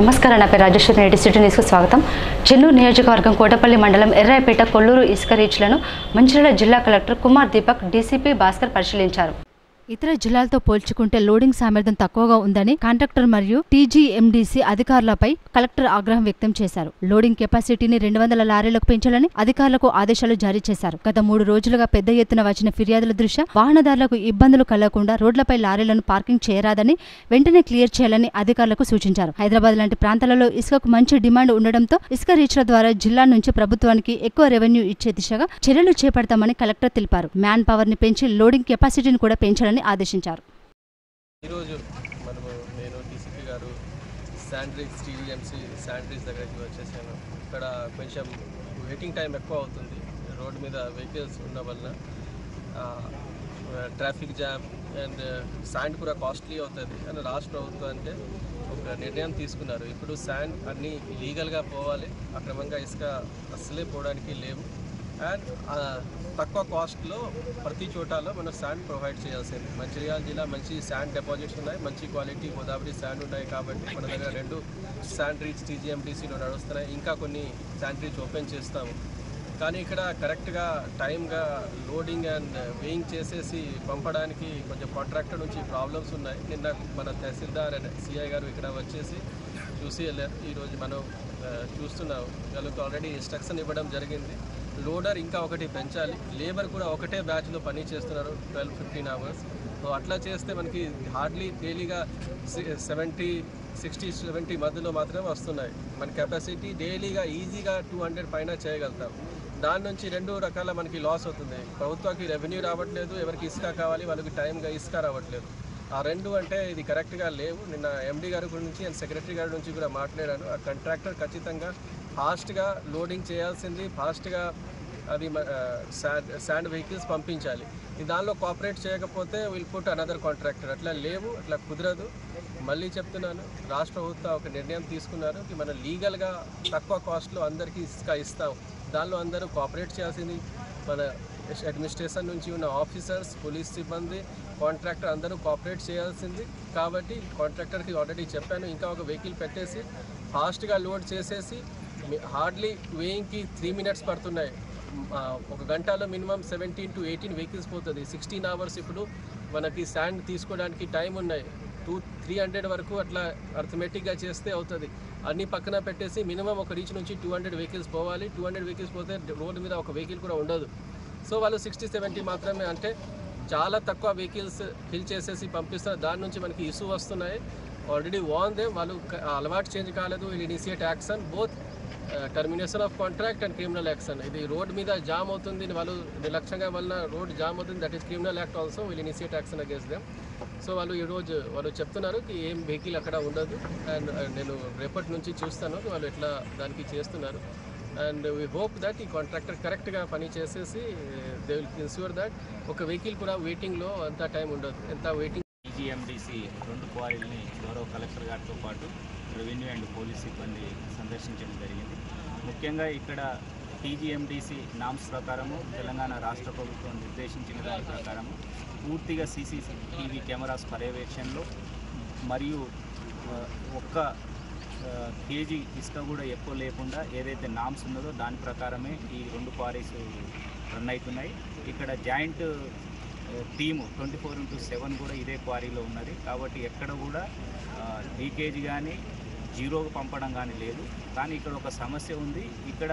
నమస్కారం, నా పేరు రాజేశ్వరి. నేటి సిటీ న్యూస్కు స్వాగతం. చెన్నూరు నియోజకవర్గం కోటపల్లి మండలం ఎర్రాయపేట కొల్లూరు ఇసుక రీచ్లను మంచిర్యాల జిల్లా కలెక్టర్ కుమార్ దీపక్, డీసీపీ భాస్కర్ పరిశీలించారు. ఇతర జిల్లాలతో పోల్చుకుంటే లోడింగ్ సామర్థ్యం తక్కువగా ఉందని కాంట్రాక్టర్ మరియు టీజీఎండీసీ అధికారులపై కలెక్టర్ ఆగ్రహం వ్యక్తం చేశారు. లోడింగ్ కెపాసిటీని 200 లారీలకు పెంచాలని అధికారులకు ఆదేశాలు జారీ చేశారు. గత 3 రోజులుగా పెద్ద ఎత్తున వచ్చిన ఫిర్యాదుల దృష్ట్యా వాహనదారులకు ఇబ్బందులు కలగకుండా రోడ్లపై లారీలను పార్కింగ్ చేయరాదని, వెంటనే క్లియర్ చేయాలని అధికారులకు సూచించారు. హైదరాబాద్ లాంటి ప్రాంతాలలో ఇసుకకు మంచి డిమాండ్ ఉండడంతో ఇసుక రీచ్ల ద్వారా జిల్లా నుంచి ప్రభుత్వానికి ఎక్కువ రెవెన్యూ ఇచ్చే దిశగా చర్యలు చేపడతామని కలెక్టర్ తెలిపారు. మ్యాన్ పవర్ ని పెంచి లోడింగ్ కెపాసిటీని కూడా పెంచాలని ఆదేశించారు. ఈరోజు నేను డీసీపీ గారు శాండ్రిక్స్ టీజీఎంసీ శాండ్రిక్స్ దగ్గరికి వచ్చేసాను. ఇక్కడ కొంచెం వెయిటింగ్ టైం ఎక్కువ అవుతుంది. రోడ్డు మీద వెహికల్స్ ఉండడం వలన ట్రాఫిక్ జామ్ అండ్ శాండ్ కూడా కాస్ట్లీ అవుతుంది అని రాష్ట్ర ప్రభుత్వం అంటే ఒక నిర్ణయం తీసుకున్నారు. ఇప్పుడు శాండ్ అన్నీ లీగల్గా పోవాలి, అక్రమంగా ఇసుక అస్సలే పోవడానికి లేవు. అండ్ తక్కువ కాస్ట్లో ప్రతి చోటాలో మనం శాండ్ ప్రొవైడ్ చేయాల్సింది. మంచిర్యాల జిల్లా మంచి శాండ్ డిపాజిట్స్ ఉన్నాయి, మంచి క్వాలిటీ గోదావరి శాండ్ ఉన్నాయి. కాబట్టి మన దగ్గర 2 శాండ్ రీచ్ టీజీఎంటీసీలో నడుస్తున్నాయి. ఇంకా కొన్ని శాండ్ రీచ్ ఓపెన్ చేస్తాము. కానీ ఇక్కడ కరెక్ట్గా టైమ్గా లోడింగ్ అండ్ వేయింగ్ చేసేసి పంపడానికి కొంచెం కాంట్రాక్టర్ నుంచి ప్రాబ్లమ్స్ ఉన్నాయి. నిన్న మన తహసీల్దార్ అండ్ సిఐ గారు ఇక్కడ వచ్చేసి చూసి వెళ్ళారు. ఈరోజు మనం చూస్తున్నాం, వాళ్ళకి ఆల్రెడీ ఇన్స్ట్రక్షన్ ఇవ్వడం జరిగింది. లోడర్ ఇంకా ఒకటి పెంచాలి, లేబర్ కూడా ఒకటే బ్యాచ్లో పని చేస్తున్నారు 12-15 అవర్స్. సో అట్లా చేస్తే మనకి హార్డ్లీ డైలీగా 60-70 మధ్యలో మాత్రమే వస్తున్నాయి. మన కెపాసిటీ డైలీగా ఈజీగా 200 పైన చేయగలుగుతాం. దాని నుంచి 2 రకాల మనకి లాస్ అవుతుంది. ప్రభుత్వానికి రెవెన్యూ రావట్లేదు, ఎవరికి ఇసుక కావాలి వాళ్ళకి టైంగా ఇసుక రావట్లేదు. ఆ 2 అంటే ఇది కరెక్ట్గా లేవు. నిన్న ఎండీ గారి గురించి అండ్ సెక్రటరీ గారి నుంచి కూడా మాట్లాడాను. ఆ కాంట్రాక్టర్ ఖచ్చితంగా ఫాస్ట్గా లోడింగ్ చేయాల్సింది, ఫాస్ట్గా అది శాండ్ వెహికల్స్ పంపించాలి. దానిలో కోఆపరేట్ చేయకపోతే విల్ పుట్ అనదర్ కాంట్రాక్టర్. అట్లా లేవు, అట్లా కుదరదు. మళ్ళీ చెప్తున్నాను, రాష్ట్ర ప్రభుత్వం ఒక నిర్ణయం తీసుకున్నారు కి మనం లీగల్గా తక్కువ కాస్ట్లో అందరికీ ఇసుక ఇస్తాం. దానిలో అందరూ కోఆపరేట్ చేయాల్సింది. మన అడ్మినిస్ట్రేషన్ నుంచి ఉన్న ఆఫీసర్స్, పోలీస్ సిబ్బంది, కాంట్రాక్టర్ అందరూ కోఆపరేట్ చేయాల్సింది. కాబట్టి కాంట్రాక్టర్కి ఆల్రెడీ చెప్పాను, ఇంకా ఒక వెహికల్ పెట్టేసి ఫాస్ట్గా లోడ్ చేసేసి హార్డ్లీ వేయింగ్కి 3 minutes పడుతున్నాయి. ఒక గంటలో మినిమం 17 to 18 వెహికల్స్ పోతుంది. 16 hours ఇప్పుడు మనకి శాండ్ తీసుకోవడానికి టైం ఉన్నాయి. 200-300 వరకు అట్లా అర్థమెటిక్గా చేస్తే అవుతుంది. అన్నీ పక్కన పెట్టేసి మినిమం ఒక రీచ్ నుంచి 200 వెహికల్స్ పోవాలి. 200 వెహికల్స్ పోతే రోడ్డు మీద ఒక వెహికల్ కూడా ఉండదు. సో వాళ్ళు 60-70 మాత్రమే, అంటే చాలా తక్కువ వెహికల్స్ ఫిల్ చేసేసి పంపిస్తారు. దాని నుంచి మనకి ఇష్యూ వస్తున్నాయి. ఆల్రెడీ వార్న్ దేమ్, వాళ్ళు అలవాటు చేంజ్ కాలేదు. వీళ్ళు initiate action, both termination of contract and criminal action. ఇది రోడ్ మీద జామ్ అవుతుంది, వాళ్ళు నిర్లక్ష్యంగా వల్ల రోడ్ జామ్ అవుతుంది, that is criminal act also. Will initiate action against them. So వాళ్ళు ఈరోజు వాళ్ళు చెప్తున్నారు ఏం వెహికల్ అక్కడ ఉండదు. అండ్ నేను రేపటి నుంచి చూస్తాను వాళ్ళు ఎట్లా దానికి చేస్తున్నారు. అండ్ వీ హోప్ దట్ ఈ కాంట్రాక్టర్ కరెక్ట్గా పని చేసేసి దే విల్ ఇన్ష్యూర్ దట్ ఒక వెహికల్ కూడా వెయిటింగ్లో అంత టైం ఉండదు. ఎంత వెయిటింగ్. టీజీఎండీసీ 2 క్వారీలని గౌరవ కలెక్టర్ గారితో పాటు రెవెన్యూ అండ్ పోలీస్ సిబ్బంది సందర్శించడం జరిగింది. ముఖ్యంగా ఇక్కడ టీజీఎండీసీ నామ్స్ ప్రకారము, తెలంగాణ రాష్ట్ర ప్రభుత్వం నిర్దేశించిన దాని ప్రకారము పూర్తిగా సీసీటీవీ కెమెరాస్ పర్యవేక్షణలో మరియు ఒక్క కేజీ ఇసుక కూడా ఎక్కువ లేకుండా ఏదైతే నామ్స్ ఉన్నదో దాని ప్రకారమే ఈ 2 క్వారీస్ రన్ అవుతున్నాయి. ఇక్కడ జాయింట్ టీము 24/7 కూడా ఇదే క్వారీలో ఉన్నది. కాబట్టి ఎక్కడ కూడా లీకేజ్ కానీ జీరోగా పంపడం కానీ లేదు. కానీ ఇక్కడ ఒక సమస్య ఉంది. ఇక్కడ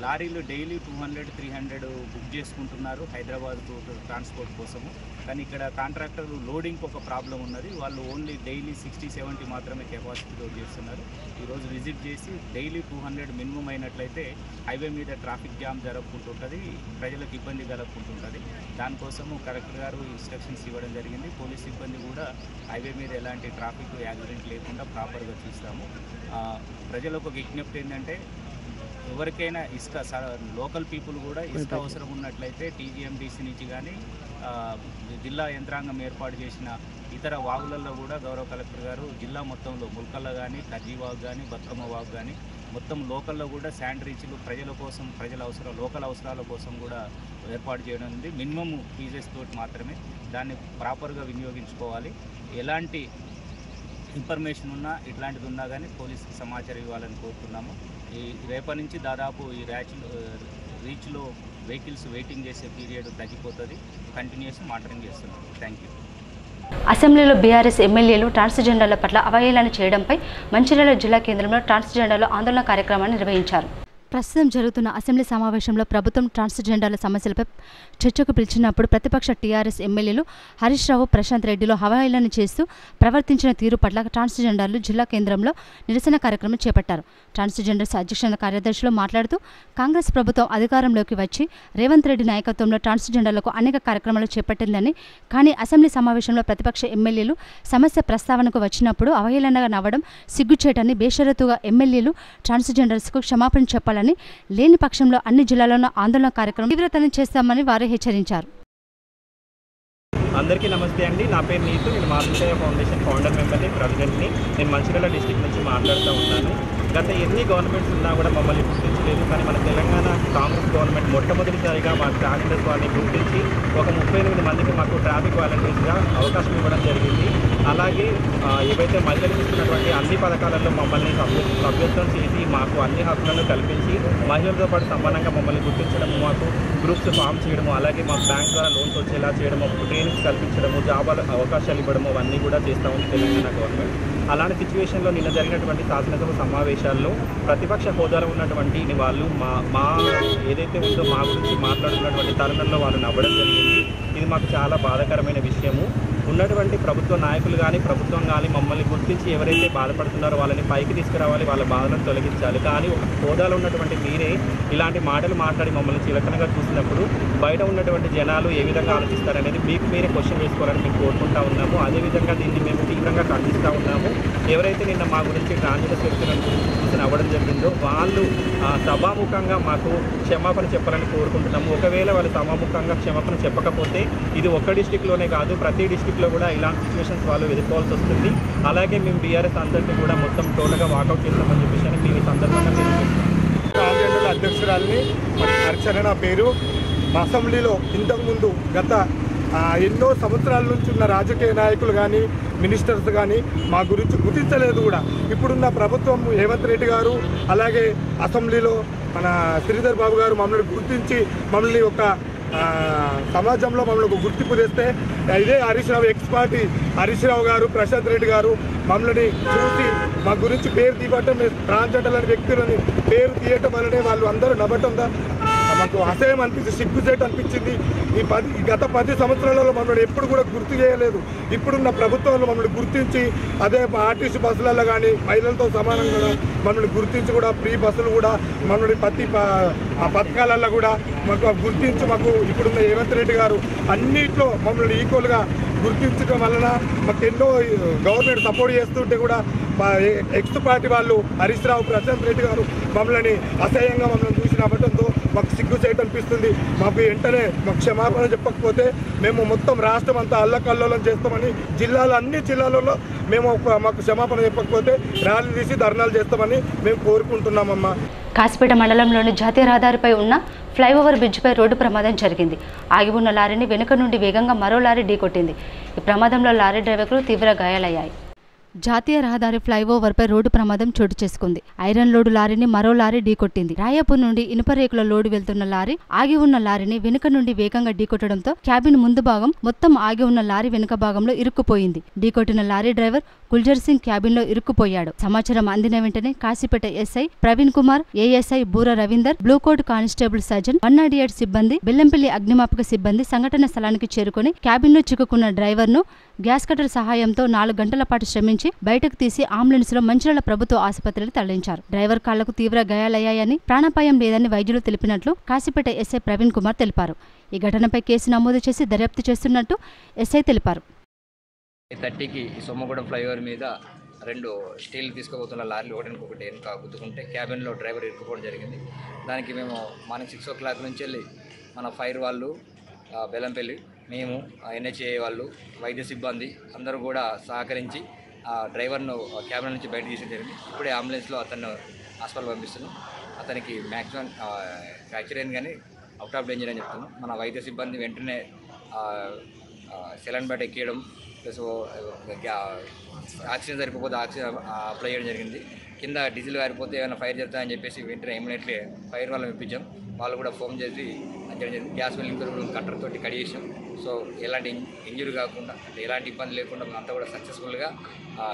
లారీలు డైలీ 200-300 బుక్ చేసుకుంటున్నారు హైదరాబాద్ ట్రాన్స్పోర్ట్ కోసము. కానీ ఇక్కడ కాంట్రాక్టర్ లోడింగ్కి ఒక ప్రాబ్లం ఉన్నది. వాళ్ళు ఓన్లీ డైలీ 60-70 మాత్రమే కెపాసిటీ లోడ్ చేస్తున్నారు. ఈరోజు విజిట్ చేసి డైలీ 200 మినిమం అయినట్లయితే హైవే మీద ట్రాఫిక్ జామ్ జరుపుకుంటుంటుంది, ప్రజలకు ఇబ్బంది కలుగుతుంటుంది. దానికోసము కలెక్టర్ గారు ఇన్స్ట్రక్షన్స్ ఇవ్వడం జరిగింది. పోలీస్ సిబ్బంది కూడా హైవే మీద ఎలాంటి ట్రాఫిక్ యాక్సిడెంట్ లేకుండా ప్రాపర్గా చూస్తాము. ప్రజలకు ఒక విజ్ఞప్తి ఏంటంటే, ఎవరికైనా ఇసుక లోకల్ పీపుల్ కూడా ఇసుక అవసరం ఉన్నట్లయితే టీజీఎండీసీ నుంచి కానీ జిల్లా యంత్రాంగం ఏర్పాటు చేసిన ఇతర వాగులలో కూడా గౌరవ కలెక్టర్ గారు జిల్లా మొత్తంలో ముల్కల్లో కానీ, కజ్జీ వాగు కానీ, బతుకమ్మ వాగు కానీ మొత్తం లోకల్లో కూడా శాండ్ రీచ్లు ప్రజల కోసం, లోకల్ అవసరాల కోసం కూడా ఏర్పాటు చేయడం ఉంది. మినిమం ఫీజెస్ తోటి మాత్రమే దాన్ని ప్రాపర్గా వినియోగించుకోవాలి. ఎలాంటి ఇన్ఫర్మేషన్ ఉన్నా ఇట్లాంటిది ఉన్నా కానీ పోలీసుకి సమాచారం ఇవ్వాలని కోరుతున్నాము. ఈ రేపటి నుంచి దాదాపు ఈ రీచ్లో వెహికల్స్ వెయిటింగ్ చేసే పీరియడ్ తగ్గిపోతుంది. కంటిన్యూస్ మానిటరింగ్ చేస్తున్నాం. Thank you. అసెంబ్లీలో బీఆర్ఎస్ ఎమ్మెల్యేలు ట్రాన్స్జెండర్ల పట్ల అవహేళన చేయడంపై మంచిర్యాల జిల్లా కేంద్రంలో ట్రాన్స్జెండర్ల ఆందోళన కార్యక్రమాన్ని నిర్వహించారు. ప్రస్తుతం జరుగుతున్న అసెంబ్లీ సమావేశంలో ప్రభుత్వం ట్రాన్స్జెండర్ల సమస్యలపై చర్చకు పిలిచినప్పుడు ప్రతిపక్ష టీఆర్ఎస్ ఎమ్మెల్యేలు హరీష్ రావు, ప్రశాంత్ రెడ్డిలో అవహేళన చేస్తూ ప్రవర్తించిన తీరు పట్ల ట్రాన్స్జెండర్లు జిల్లా కేంద్రంలో నిరసన కార్యక్రమం చేపట్టారు. ట్రాన్స్జెండర్స్ అధ్యక్ష కార్యదర్శులు మాట్లాడుతూ కాంగ్రెస్ ప్రభుత్వం అధికారంలోకి వచ్చి రేవంత్ రెడ్డి నాయకత్వంలో ట్రాన్స్జెండర్లకు అనేక కార్యక్రమాలు చేపట్టిందని, కానీ అసెంబ్లీ సమావేశంలో ప్రతిపక్ష ఎమ్మెల్యేలు సమస్య ప్రస్తావనకు వచ్చినప్పుడు అవహేళనగా నవ్వడం సిగ్గుచేటని బేషరతుగా ఎమ్మెల్యేలు ట్రాన్స్జెండర్స్కు క్షమాపణ చెప్పాలని, లేని పక్షంలో అన్ని జిల్లాల్లోనూ ఆందోళన కార్యక్రమం తీవ్రతరం చేస్తామని వారు హెచ్చరించారు. అందరికీ నమస్తే అండి. నా పేరు నీతు. నేను మాతృసేవ ఫౌండేషన్ ఫౌండర్ మెంబర్ని, ప్రెసిడెంట్ని. నేను మంచిర్యాల డిస్ట్రిక్ట్ నుంచి మాట్లాడుతూ ఉన్నాను. గత ఎన్ని గవర్నమెంట్స్ ఉన్నా కూడా మమ్మల్ని గుర్తించలేదు. కానీ మన తెలంగాణ కాంగ్రెస్ గవర్నమెంట్ మొట్టమొదటిసారిగా మా ట్రాన్స్జెండర్స్ వాళ్ళని గుర్తించి ఒక 38 మందికి మాకు ట్రాఫిక్ వాలంటీర్స్గా అవకాశం ఇవ్వడం జరిగింది. అలాగే ఏవైతే మహిళలకు ఇస్తున్నటువంటి అన్ని పథకాలలో మమ్మల్ని సభ్యత్వం చేసి మాకు అన్ని హక్కులను కల్పించి మహిళలతో పాటు సమానంగా మమ్మల్ని గుర్తించడము, మాకు గ్రూప్స్ ఫామ్ చేయడము, అలాగే మాకు బ్యాంక్ ద్వారా లోన్స్ వచ్చేలా చేయడము, ట్రైనింగ్స్ కల్పించడము, జాబ్ అవకాశాలు ఇవ్వడము అవన్నీ కూడా చేస్తూ ఉంది తెలంగాణ గవర్నమెంట్. అలాంటి సిచ్యువేషన్లో నిన్న జరిగినటువంటి శాసనసభ సమావేశాల్లో ప్రతిపక్ష హోదాలో ఉన్నటువంటి వాళ్ళు మా ఏదైతే ఉందో మా గురించి మాట్లాడుతున్నటువంటి తరుణంలో వాళ్ళు నవ్వడం జరిగింది. ఇది మాకు చాలా బాధాకరమైన విషయము. ఉన్నటువంటి ప్రభుత్వ నాయకులు కానీ ప్రభుత్వం కానీ మమ్మల్ని గుర్తించి ఎవరైతే బాధపడుతున్నారో వాళ్ళని పైకి తీసుకురావాలి, వాళ్ళ బాధలను తొలగించాలి. కానీ ఒక హోదాలో ఉన్నటువంటి మీరే ఇలాంటి మాటలు మాట్లాడి మమ్మల్ని చిలకనగా చూసినప్పుడు బయట ఉన్నటువంటి జనాలు ఏ విధంగా ఆలోచిస్తారనేది మీకు మీరే క్వశ్చన్ వేసుకోవాలని మేము కోరుకుంటా ఉన్నాము. అదేవిధంగా దీన్ని మేము తీవ్రంగా ఖండిస్తూ ఉన్నాము. ఎవరైతే నిన్న మా గురించి ట్రాన్స్జెండర్ వ్యక్తులను చూసి నవ్వడం జరిగిందో వాళ్ళు సభాముఖంగా మాకు క్షమాపణ చెప్పాలని కోరుకుంటున్నాము. ఒకవేళ వాళ్ళు సభాముఖంగా క్షమాపణ చెప్పకపోతే ఇది ఒక్క డిస్టిక్లోనే కాదు, ప్రతి డిస్టిక్లో కూడా ఇలాంటి సిచ్యువేషన్స్ వాళ్ళు ఎదుర్కోవాల్సి వస్తుంది. అలాగే మేము బీఆర్ఎస్ అందరినీ కూడా మొత్తం టోటల్గా వాకౌట్ చేస్తామని చెప్పేసి మేము ఈ సందర్భంగా ట్రాన్స్జెండర్ అధ్యక్షురాలని అర్చన నా పేరు. అసెంబ్లీలో ఇంతకుముందు గత ఎన్నో సంవత్సరాల నుంచి ఉన్న రాజకీయ నాయకులు కానీ మినిస్టర్స్ కానీ మా గురించి గుర్తించలేదు కూడా. ఇప్పుడున్న ప్రభుత్వం రేవంత్ రెడ్డి గారు అలాగే అసెంబ్లీలో మన శ్రీధర్ బాబు గారు మమ్మల్ని గుర్తించి మమ్మల్ని ఒక సమాజంలో మమ్మల్ని ఒక గుర్తింపు తెస్తే ఇదే హరీష్ రావు ఎక్స్-పార్టీ హరీష్ రావు గారు, ప్రశాంత్ రెడ్డి గారు మమ్మల్ని చూసి మా గురించి పేరు తీయటం, ట్రాన్స్జెండర్ అనే వ్యక్తులని పేరు తీయటం వల్లనే వాళ్ళు అందరూ నవ్వటం మాకు అసహ్యం అనిపించింది, సిగ్గుచేటు అనిపించింది. గత 10 సంవత్సరాలలో మమ్మల్ని ఎప్పుడు కూడా గుర్తు చేయలేదు. ఇప్పుడున్న ప్రభుత్వంలో మమ్మల్ని గుర్తించి అదే ఆర్టీసీ బస్సులలో కానీ మహిళలతో సమానంగా మమ్మల్ని గుర్తించి కూడా ఫ్రీ బస్సులు కూడా మమ్మల్ని ప్రతి పథకాలలో కూడా మాకు గుర్తించి మాకు ఇప్పుడున్న రేవంత్ రెడ్డి గారు అన్నిట్లో మమ్మల్ని ఈక్వల్గా గుర్తించడం వలన మాకు ఎన్నో గవర్నమెంట్ సపోర్ట్ చేస్తుంటే కూడా ఎక్స్ పార్టీ వాళ్ళు హరీష్ రావు, ప్రశాంత్ రెడ్డి గారు మమ్మల్ని అసహ్యంగా మమ్మల్ని చూసి నవ్వడంతో మాకు సిగ్గు చేయటం అనిపిస్తుంది. మాకు వెంటనే మాకు క్షమాపణ చెప్పకపోతే మేము మొత్తం రాష్ట్రం అంతా అల్లకల్లోలం చేస్తామని, అన్ని జిల్లాలలో మేము మాకు క్షమాపణ చెప్పకపోతే ర్యాలీ తీసి ధర్నాలు చేస్తామని మేము కోరుకుంటున్నామమ్మా. కాసిపేట మండలంలోని జాతీయ రహదారిపై ఉన్న ఫ్లైఓవర్ బ్రిడ్జిపై రోడ్డు ప్రమాదం జరిగింది. ఆగి ఉన్న లారీని వెనుక నుండి వేగంగా మరో లారీ ఢీకొట్టింది. ఈ ప్రమాదంలో లారీ డ్రైవర్కు తీవ్ర గాయాలయ్యాయి. జాతీయ రహదారి ఫ్లైఓవర్పై రోడ్డు ప్రమాదం చోటు చేసుకుంది. ఐరన్ లోడు లారీని మరో లారీ ఢీకొట్టింది. రాయపూర్ నుండి ఇనుప రేకుల లోడు వెళ్తున్న లారీ ఆగి ఉన్న లారీని వెనుక నుండి వేగంగా ఢీకొట్టడంతో క్యాబిన్ ముందు భాగం మొత్తం ఆగి ఉన్న లారీ వెనుక భాగంలో ఇరుక్కుపోయింది. ఢీకొట్టిన lorry driver Gulzar Singh cabin లో ఇరుక్కుపోయాడు. సమాచారం అందిన వెంటనే Kazipet SI Praveen Kumar, ASI Boora Ravinder, blue coat constable సర్జన్ 198 సిబ్బంది, బెల్లంపల్లి అగ్నిమాపక సిబ్బంది సంఘటన స్థలానికి చేరుకుని క్యాబిన్ లో చిక్కుకున్న డ్రైవర్ ను గ్యాస్ కటర్ సహాయంతో 4 గంటల పాటు శ్రమించి బయటకు తీసి అంబులెన్స్ లో మంచిర్యాల ప్రభుత్వ ఆసుపత్రికి తరలించారు. డ్రైవర్ కాళ్లకు తీవ్ర గాయాలయ్యాయని, ప్రాణాపాయం లేదని వైద్యులు తెలిపినట్లు కాశీపేట ఎస్ఐ ప్రవీణ్ కుమార్ తెలిపారు. ఈ ఘటనపై కేసు నమోదు చేసి దర్యాప్తు చేస్తున్నట్టు ఎస్ఐ తెలిపారు. 30కి సోమగూడెం ఫ్లైఓవర్ మీద 2 స్టీల్ తీసుకుపోతున్న లారీలు ఒకటి వెనుక గుద్దుకుంటే క్యాబిన్లో డ్రైవర్ ఇరుక్కుపోవడం జరిగింది. దానికి మేము మార్నింగ్ 6 o'clock నుంచి వెళ్ళి మన ఫైర్ వాళ్ళు, బెల్లంపల్లి, మేము, NHA వాళ్ళు, వైద్య సిబ్బంది అందరూ కూడా సహకరించి డ్రైవర్ను క్యాబిన్ నుంచి బయట తీసి జరిగింది. ఇప్పుడే అంబులెన్స్లో అతను హాస్పిటల్ పంపిస్తున్నాం. అతనికి మ్యాక్సిమం ఫ్రాక్చర్ అయింది కానీ అవుట్ ఆఫ్ డేంజర్ అని చెప్తున్నాం. మన వైద్య సిబ్బంది వెంటనే సెలైన్ బయట ఎక్కియడం, ప్లస్ ఆక్సిజన్ సరిపోతే ఆక్సిజన్ అప్లై చేయడం జరిగింది. కింద డీజిల్ కారిపోతే ఏమైనా ఫైర్ జరుగుతుందని చెప్పేసి వెంటనే ఇమీడియట్లీ ఫైర్ వాళ్ళని ఇప్పించాం. వాళ్ళు కూడా ఫోన్ చేసి గ్యాస్ వెల్లింగ్ కట్టర్ తోటి కడిగేసాం. సో ఎలాంటి ఇంజురీ కాకుండా అంటే ఎలాంటి ఇబ్బంది లేకుండా అంతా కూడా సక్సెస్ఫుల్గా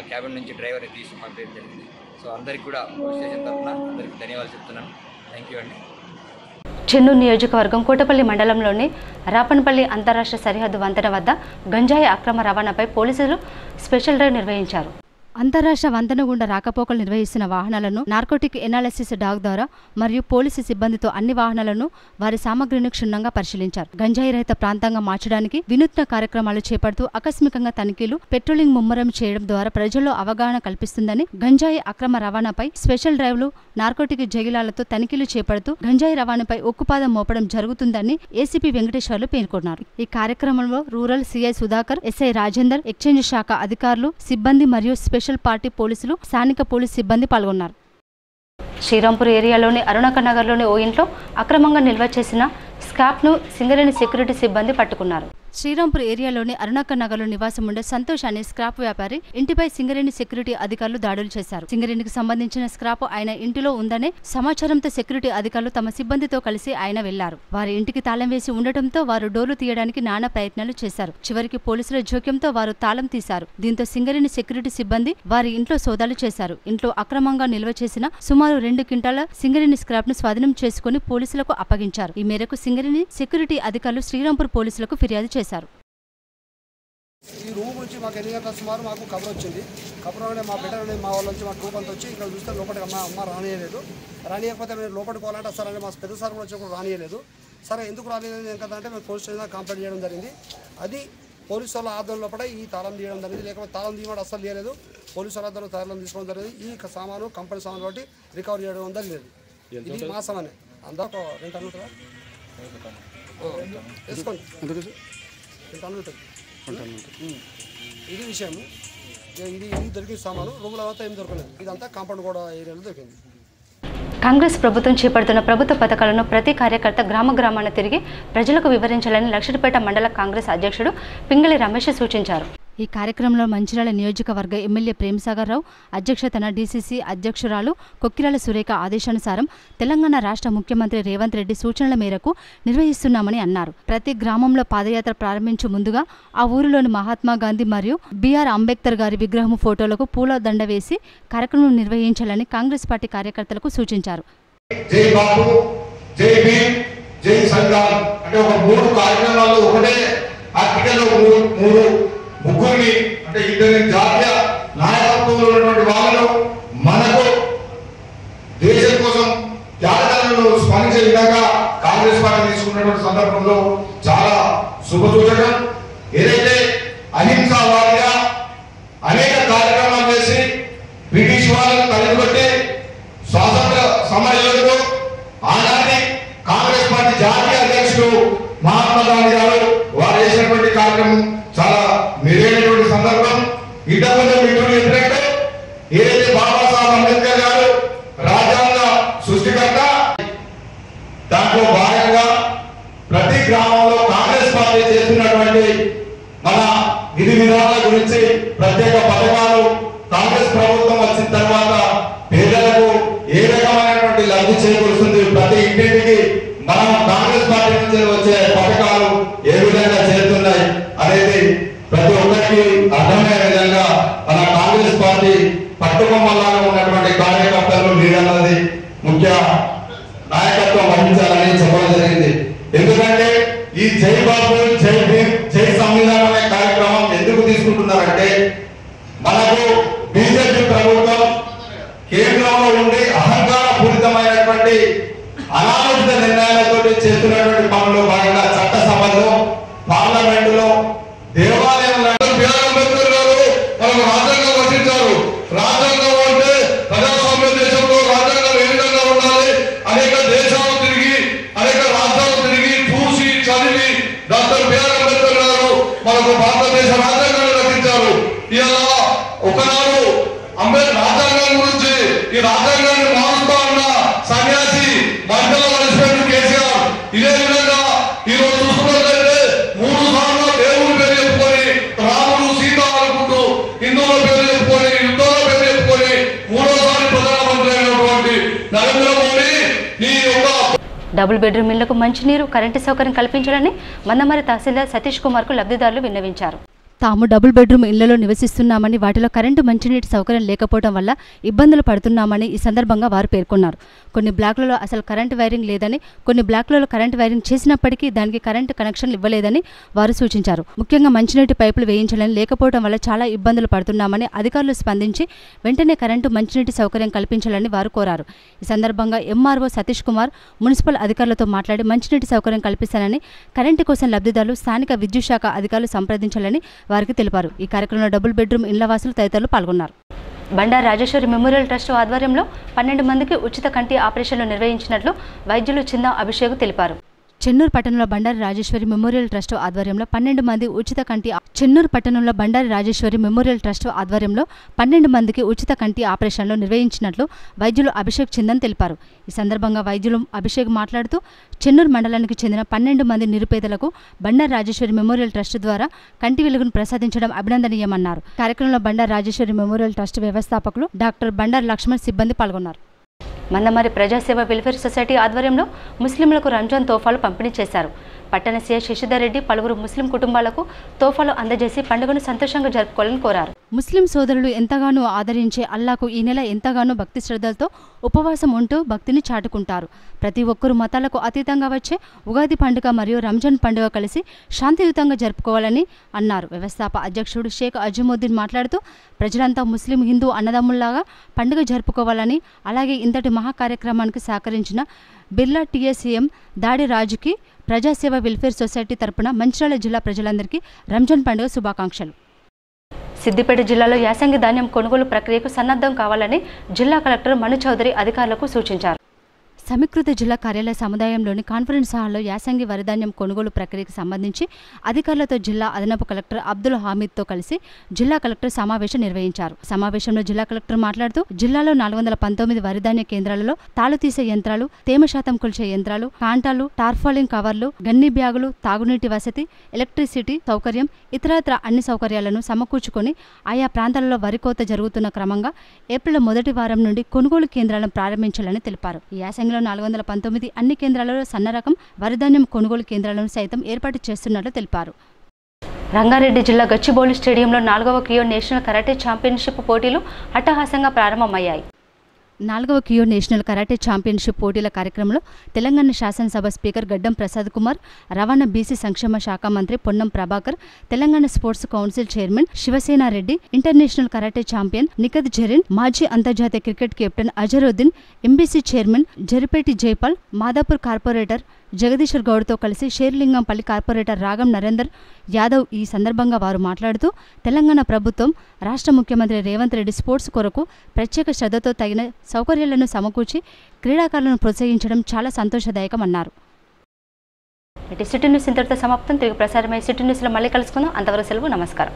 క్యాబిన్ నుంచి డ్రైవర్ని తీసి పంపించడం జరిగింది. సో అందరికీ కూడా పోలీస్ స్టేషన్ తరఫున అందరికీ ధన్యవాదాలు చెప్తున్నాను. థ్యాంక్ యూ అండి. చెన్నూరు నియోజకవర్గం కోటపల్లి మండలంలోని రాపన్పల్లి అంతర్రాష్ట్ర సరిహద్దు వంతెన వద్ద గంజాయి అక్రమ రవాణాపై పోలీసులు స్పెషల్ డ్రైవ్ నిర్వహించారు. అంతర్రాష్ట్ర వంతెన గుండా రాకపోకలు నిర్వహిస్తున్న వాహనాలను నార్కోటిక్ ఎనాలిసిస్ డాగ్ ద్వారా మరియు పోలీసు సిబ్బందితో అన్ని వాహనాలను వారి సామగ్రిని క్షుణ్ణంగా పరిశీలించారు. గంజాయి రహిత ప్రాంతంగా మార్చడానికి వినూత్న కార్యక్రమాలు చేపడుతూ ఆకస్మికంగా తనిఖీలు, పెట్రోలింగ్ ముమ్మరం చేయడం ద్వారా ప్రజల్లో అవగాహన కల్పిస్తుందని, గంజాయి అక్రమ రవాణాపై స్పెషల్ డ్రైవ్లు, నార్కోటిక్ జగిలాలతో తనిఖీలు చేపడుతూ గంజాయి రవాణాపై ఉక్కుపాదం మోపడం జరుగుతుందని ఏసీపీ వెంకటేశ్వర్లు పేర్కొన్నారు. ఈ కార్యక్రమంలో rural CI Sudhakar, SI Rajender, exchange శాఖ అధికారులు, సిబ్బంది మరియు స్పెషల్ పార్టీ పోలీసులు, స్థానిక పోలీసు సిబ్బంది పాల్గొన్నారు. శ్రీరాంపూర్ ఏరియాలోని అరుణాకర్ నగర్లోని ఓ ఇంట్లో అక్రమంగా నిల్వ చేసిన స్క్రాప్ను సింగరేణి సెక్యూరిటీ సిబ్బంది పట్టుకున్నారు. శ్రీరాంపూర్ ఏరియాలోని అరుణాకర్ నగర్లో నివాసం ఉండే సంతోష్ అనే స్క్రాప్ వ్యాపారి ఇంటిపై సింగరేణి సెక్యూరిటీ అధికారులు దాడులు చేశారు. సింగరేణికి సంబంధించిన స్క్రాప్ ఆయన ఇంటిలో ఉందనే సమాచారంతో సెక్యూరిటీ అధికారులు తమ సిబ్బందితో కలిసి ఆయన వెళ్లారు. వారి ఇంటికి తాళం వేసి ఉండటంతో వారు డోర్లు తీయడానికి నానా ప్రయత్నాలు చేశారు. చివరికి పోలీసుల జోక్యంతో వారు తాళం తీశారు. దీంతో సింగరేణి సెక్యూరిటీ సిబ్బంది వారి ఇంట్లో సోదాలు చేశారు. ఇంట్లో అక్రమంగా నిల్వ చేసిన సుమారు 2 క్వింటాల సింగరేణి స్క్రాప్ ను స్వాధీనం చేసుకుని పోలీసులకు అప్పగించారు. ఈ మేరకు సింగరేణి సెక్యూరిటీ అధికారులు శ్రీరాంపూర్ పోలీసులకు ఫిర్యాదు చేశారు. ఈ రూమ్ నుంచి మాకు 8 గంటల సుమారు మాకు కబర్ వచ్చింది. కబర్ అంటే మా బిడ్డ మా వాళ్ళ నుంచి మా గ్రూప్ అంతా వచ్చి ఇక్కడ చూస్తే లోపలికి అమ్మ రానియలేదు. రానియకపోతే మేము లోపలికి పోవాలంటే సరే మా పెద్ద సార్ కూడా వచ్చినప్పుడు రానియలేదు. సరే ఎందుకు రానియలేదు ఏం కదా అంటే మేము పోలీస్ స్టేషన్ కంప్లైంట్ చేయడం జరిగింది. అది పోలీసు వాళ్ళ ఆధ్వర్యం లోపల ఈ తాళం తీయడం జరిగింది. లేకపోతే తాళం తీయడం అస్సలు తీయలేదు. పోలీసు వాళ్ళ ఆధ్వర్యంలో తాళం తీసుకోవడం జరిగింది. ఈ సామాను కంపెనీ సామాన్ బట్టి రికవర్ చేయడం జరిగింది. ఇది మా సామానే అందాక 2 టన్నులు ఉంటుందా వేసుకోండి, 2 టన్నులు ఉంటుంది. ఇది విషయం. ఇది దొరికిన సామాను రూముల అంతా ఏం దొరకలేదు. ఇదంతా కాంపౌండ్ కూడా ఏరియాలో దొరికింది. కాంగ్రెస్ ప్రభుత్వం చేపడుతున్న ప్రభుత్వ పథకాలను ప్రతి కార్యకర్త గ్రామాన తిరిగి ప్రజలకు వివరించాలని లక్షడిపేట మండల కాంగ్రెస్ అధ్యక్షుడు పింగళి రమేష్ సూచించారు. ఈ కార్యక్రమంలో మంచిర్యాల నియోజకవర్గ ఎమ్మెల్యే ప్రేమసాగర్ రావు అధ్యక్షతన డీసీసీ అధ్యక్షురాలు కొక్కిరాల సురేఖ ఆదేశానుసారం తెలంగాణ రాష్ట్ర ముఖ్యమంత్రి రేవంత్ రెడ్డి సూచనల మేరకు నిర్వహిస్తున్నామని అన్నారు. ప్రతి గ్రామంలో పాదయాత్ర ప్రారంభించే ముందుగా ఆ ఊరిలోని మహాత్మా గాంధీ మరియు బిఆర్ అంబేద్కర్ గారి విగ్రహం ఫోటోలకు పూల దండ వేసి కార్యక్రమం నిర్వహించాలని కాంగ్రెస్ పార్టీ కార్యకర్తలకు సూచించారు. జై బాబు, జై భీమ్, జై సంగ్రామ్ అంటే ఒక 3 కార్యక్రమాలు ఒకటే ఆర్టికల్లో ముగ్గురిని అంటే ఇద్దరి జాతీయ నాయకత్వంలో ఉన్నటువంటి వాళ్ళను మనకు దేశం కోసం త్యాగాలను స్మరించే విధంగా కాంగ్రెస్ పార్టీ తీసుకున్నటువంటి సందర్భంలో చాలా శుభసూచకం. ఏదైతే అహింసావాదిగా అనేక కార్యక్రమాలు చేసి బ్రిటిష్ వాళ్ళను తరిమికొట్టి స్వాతంత్ర సమరయోధుడు ఆనాటి కాంగ్రెస్ పార్టీ జాతీయ అధ్యక్షుడు మహాత్మా గాంధీ గారు వారు చేసినటువంటి కార్యక్రమం చాలా మెరుగైనటువంటి సందర్భం. ఇంతకుముందు మిత్రులు చెప్పినట్టు ఏదైతే బాబాసాహెబ్ అంబేద్కర్ గారు రాజ్యాంగ సృష్టికర్త, దాంట్లో భాగంగా ప్రతి గ్రామంలో కాంగ్రెస్ పార్టీ చేస్తున్నటువంటి మన విధి విధానాల గురించి ప్రత్యేక పథకాలు కాంగ్రెస్ ప్రభుత్వం వచ్చిన తర్వాత పేదలకు ఏ రకమైనటువంటి లబ్ధి చేకూరుస్తుంది, ప్రతి ఇంటింటికి మనం కాంగ్రెస్ పార్టీ నుంచి వచ్చే పథకాలు ఏ విధంగా చేరుతున్నాయి అనేది ప్రతి ఒక్కరికి అర్థమయ్యే విధంగా మన కాంగ్రెస్ పార్టీ పట్టుకొమ్మలాగా ఉన్నటువంటి కార్యకర్తలు లీడర్లది ముఖ్య నాయకత్వం వహించాలని చెప్పడం జరిగింది. ఎందుకంటే ఈ జై బాబు, జై భీమ్, జై సంవిధానం అనే కార్యక్రమం ఎందుకు తీసుకుంటున్నారంటే మనకు బీజేపీ ప్రభుత్వం కేంద్రంలో ఉండి అహంకార పూరితమైనటువంటి అనాలోచిత నిర్ణయాలతో చేస్తున్నటువంటి పనుల్లో భాగంగా చట్టసభలో, పార్లమెంటులో, దేవాలయంలో అంబేద్కర్ గారు మనకు రాజ్యాంగం రచించారు. రాజ్యాంగం అంటే ప్రజాస్వామ్య దేశంలో రాజ్యాంగం ఏ విధంగా ఉండాలి, అనేక దేశాలు తిరిగి అనేక రాష్ట్రాలు తిరిగి చూసి చదివి డాక్టర్ బిఆర్ అంబేద్కర్ గారు మనకు భారతదేశ రాజ్యాంగాన్ని రచించారు. ఇలా ఒకనాడు అంబేద్కర్ రాజ్యాంగం గురించి ఈ రాజ్యాంగాన్ని మారుస్తా ఉన్న సన్యాసి మధ్యలో కలిసిపోయిన కేసీఆర్. ఇదే విధంగా ఈరోజు చూసుకున్నట్లయితే 3 సార్లు దేవుని పేరు చెప్పుకొని రాముడు, సీత నరేంద్ర మోడీ ఈ యొక్క డబుల్ బెడ్రూమ్ ఇళ్లకు మంచినీరు, కరెంటు సౌకర్యం కల్పించాలని మందమరి తహసీల్దార్ సతీష్ కుమార్కు లబ్ధిదారులు విన్నవించారు. తాము డబుల్ బెడ్రూమ్ ఇళ్లలో నివసిస్తున్నామని, వాటిలో కరెంటు మంచినీటి సౌకర్యం లేకపోవడం వల్ల ఇబ్బందులు పడుతున్నామని ఈ సందర్భంగా వారు పేర్కొన్నారు. కొన్ని బ్లాకులలో అసలు కరెంటు వైరింగ్ లేదని, కొన్ని బ్లాకులలో కరెంటు వైరింగ్ చేసినప్పటికీ దానికి కరెంటు కనెక్షన్లు ఇవ్వలేదని వారు సూచించారు. ముఖ్యంగా మంచినీటి పైపులు వేయించాలని, లేకపోవడం వల్ల చాలా ఇబ్బందులు పడుతున్నామని అధికారులు స్పందించి వెంటనే కరెంటు మంచినీటి సౌకర్యం కల్పించాలని వారు కోరారు. ఈ సందర్భంగా ఎంఆర్ఓ సతీష్ కుమార్ మున్సిపల్ అధికారులతో మాట్లాడి మంచినీటి సౌకర్యం కల్పిస్తానని, కరెంటు కోసం లబ్ధిదారులు స్థానిక విద్యుత్ శాఖ అధికారులు సంప్రదించాలని వారికి తెలిపారు. ఈ కార్యక్రమంలో డబుల్ బెడ్రూమ్ ఇళ్ల వాసులు తదితరులు పాల్గొన్నారు. బండారు రాజేశ్వరి మెమోరియల్ ట్రస్ట్ ఆధ్వర్యంలో 12 మందికి ఉచిత కంటి ఆపరేషన్లు నిర్వహించినట్లు వైద్యులు చిందా అభిషేక్ తెలిపారు. చెన్నూరు పట్టణంలో బండారి రాజేశ్వరి మెమోరియల్ ట్రస్ట్ ఆధ్వర్యంలో 12 మంది ఉచిత కంటి చెన్నూరు పట్టణంలో బండారి రాజేశ్వరి మెమోరియల్ ట్రస్ట్ ఆధ్వర్యంలో 12 మందికి ఉచిత కంటి ఆపరేషన్లు నిర్వహించినట్లు వైద్యులు అభిషేక్ చిందన్ తెలిపారు. ఈ సందర్భంగా వైద్యులు అభిషేక్ మాట్లాడుతూ చెన్నూరు మండలానికి చెందిన 12 మంది నిరుపేదలకు బండారి రాజేశ్వరి మెమోరియల్ ట్రస్ట్ ద్వారా కంటి వెలుగును ప్రసాదించడం అభినందనీయమన్నారు. కార్యక్రమంలో బండారి రాజేశ్వరి మెమోరియల్ ట్రస్ట్ వ్యవస్థాపకులు డాక్టర్ బండారి లక్ష్మణ్ సిబ్బంది పాల్గొన్నారు. మందమరి ప్రజాసేవ వెల్ఫేర్ సొసైటీ ఆధ్వర్యంలో ముస్లింలకు రంజాన్ తోఫాలు పంపిణీ చేశారు. పట్టణ సీఐ శశిధర్ రెడ్డి పలువురు ముస్లిం కుటుంబాలకు తోఫాలు అందజేసి పండుగను సంతోషంగా జరుపుకోవాలని కోరారు. ముస్లిం సోదరులు ఎంతగానో ఆదరించే అల్లాకు ఈ నెల ఎంతగానో భక్తి శ్రద్ధలతో ఉపవాసం ఉంటూ భక్తిని చాటుకుంటారు. ప్రతి ఒక్కరూ మతాలకు అతీతంగా వచ్చే ఉగాది పండుగ మరియు రంజాన్ పండుగ కలిసి శాంతియుతంగా జరుపుకోవాలని అన్నారు. వ్యవస్థాప అధ్యక్షుడు షేక్ అజముద్దీన్ మాట్లాడుతూ ప్రజలంతా ముస్లిం హిందూ అన్నదమ్ముల్లాగా పండుగ జరుపుకోవాలని, అలాగే ఇంతటి మహా కార్యక్రమానికి సహకరించిన బిర్లా టీఎస్సీఎం దాడి రాజుకి ప్రజాసేవ వెల్ఫేర్ సొసైటీ తరపున మంచిర్యాల జిల్లా ప్రజలందరికీ రంజాన్ పండుగ శుభాకాంక్షలు. సిద్దిపేట జిల్లాలో యాసంగి ధాన్యం కొనుగోలు ప్రక్రియకు సన్నద్ధం కావాలని జిల్లా కలెక్టర్ మను చౌదరి అధికారులకు సూచించారు. సమీకృత జిల్లా కార్యాలయ సముదాయంలోని కాన్ఫరెన్స్ హాల్లో యాసంగి వరిధాన్యం కొనుగోలు ప్రక్రియకు సంబంధించి అధికారులతో జిల్లా అదనపు కలెక్టర్ అబ్దుల్ హామీద్తో కలిసి జిల్లా కలెక్టర్ సమావేశం నిర్వహించారు. సమావేశంలో జిల్లా కలెక్టర్ మాట్లాడుతూ జిల్లాలో 419 వరిధాన్య కేంద్రాలలో తాలు తీసే యంత్రాలు, తేమ శాతం కొలిచే యంత్రాలు, కాంటాలు, టార్ఫాలిన్ కవర్లు, గన్ని బ్యాగులు, తాగునీటి వసతి, ఎలక్ట్రిసిటీ సౌకర్యం, ఇతరత్ర అన్ని సౌకర్యాలను సమకూర్చుకొని ఆయా ప్రాంతాలలో వరి కోత జరుగుతున్న క్రమంగా ఏప్రిల్ మొదటి వారం నుండి కొనుగోలు కేంద్రాలను ప్రారంభించాలని తెలిపారు. ఈ యాసంగిలో 419 అన్ని కేంద్రాలలో సన్నరకం వరిధాన్యం కొనుగోలు కేంద్రాలను సైతం ఏర్పాటు చేస్తున్నట్లు తెలిపారు. రంగారెడ్డి జిల్లా గచ్చిబౌలి స్టేడియంలో 4వ కియో నేషనల్ కరాటే ఛాంపియన్షిప్ పోటీలు అట్టహాసంగా ప్రారంభమయ్యాయి. 4వ కియో నేషనల్ కరాటే ఛాంపియన్షిప్ పోటీల కార్యక్రమంలో తెలంగాణ శాసనసభ స్పీకర్ గడ్డం ప్రసాద్ కుమార్, రవాణా బీసీ సంక్షేమ శాఖ మంత్రి Ponnam Prabhakar, Telangana sports council chairman Shivasena Reddy, international karate champion Nikhat Zareen, మాజీ అంతర్జాతీయ cricket captain Azharuddin, MBC chairman Jaripeti Jaipal, Madhapur corporator Jagadishwar గౌడ్తో కలిసి షేర్లింగంపల్లి కార్పొరేటర్ రాగం నరేందర్ యాదవ్ ఈ సందర్భంగా వారు మాట్లాడుతూ తెలంగాణ ప్రభుత్వం రాష్ట్ర ముఖ్యమంత్రి రేవంత్ రెడ్డి స్పోర్ట్స్ కొరకు ప్రత్యేక శ్రద్ధతో తగిన సౌకర్యాలను సమకూర్చి క్రీడాకారులను ప్రోత్సహించడం చాలా సంతోషదాయకమన్నారు. సిటీ న్యూస్ ఇంతటితో సమాప్తం. తిరిగి ప్రసారమై సిటీ న్యూస్లో మళ్ళీ కలుసుకుందాం. అంతవరకు సెలవు. నమస్కారం.